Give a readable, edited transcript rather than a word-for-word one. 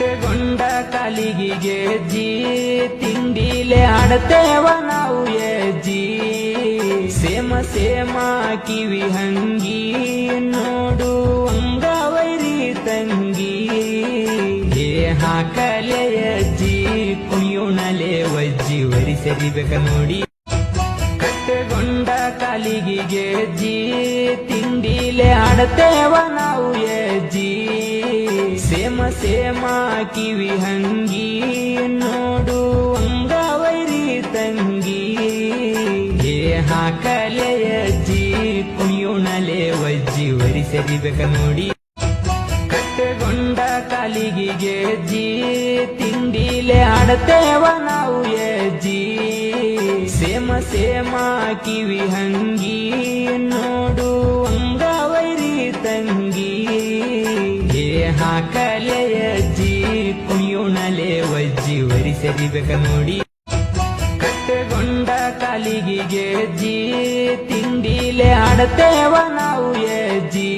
ಕಟ್ಟೆಗೊಂಡ ಕಾಲಿಗೆ ಗೆಜ್ಜಿ ತಿಂಡಿಲೆ ಆಡತೇವ ನಾವು ಎಜ್ಜಿ same same ಕಿವಿ ಹಂಗಿ ನೋಡು ಅಂಗವೈರಿ ತಂಗಿ ಹೇ ಹಾಕಲೆ ಅಜ್ಜಿ ಕುಣಿಯೋಣಲೆ ವಜ್ಜಿ ವರಿ ಸರಿಬೇಕ ನೋಡಿ ಕಟ್ಟೆಗೊಂಡ ಕಾಲಿಗೆ ಗೆಜ್ಜಿ ತಿಂಡಿಲೆ ಆಡತೇವ ನಾವು ಎಜ್ಜಿ ಸೇಮ ಸೇಮ ಕಿವಿ ಹಂಗಿ ನೋಡು ಅಂಗವೈರಿ ತಂಗಿ ಹೇ ಹಾಕಲೆ ಅಜ್ಜಿ ಕುಣಿಯೋಣಲೆ ವಜ್ಜಿ ವರಿ ಸರಿಬೇಕ ನೋಡಿ ಕಟ್ಟೆಗೊಂಡ ಕಾಲಿಗೆ ಗೆಜ್ಜಿ ತಿಂಡಿಲೆ ಆಡತೇವ ನಾವು ಎಜ್ಜಿ ಸೇಮ ಸೇಮ ಕಿವಿ ಹಂಗಿ ನೋಡು ಅಂಗವೈರಿ ತಂಗಿ ಹೇ ಹಾಕಲೆ ಅಜ್ಜಿ ಕುಣಿಯೋಣಲೆ ವಜ್ಜಿ ವರಿ ಸರಿಬೇಕ ನೋಡಿ ಕಟ್ಟೆಗೊಂಡ ಕಾಲಿಗೆ ಗೆಜ್ಜಿ ತಿಂಡಿಲೆ ಆಡತೇವ ನಾವು ಎಜ್ಜಿ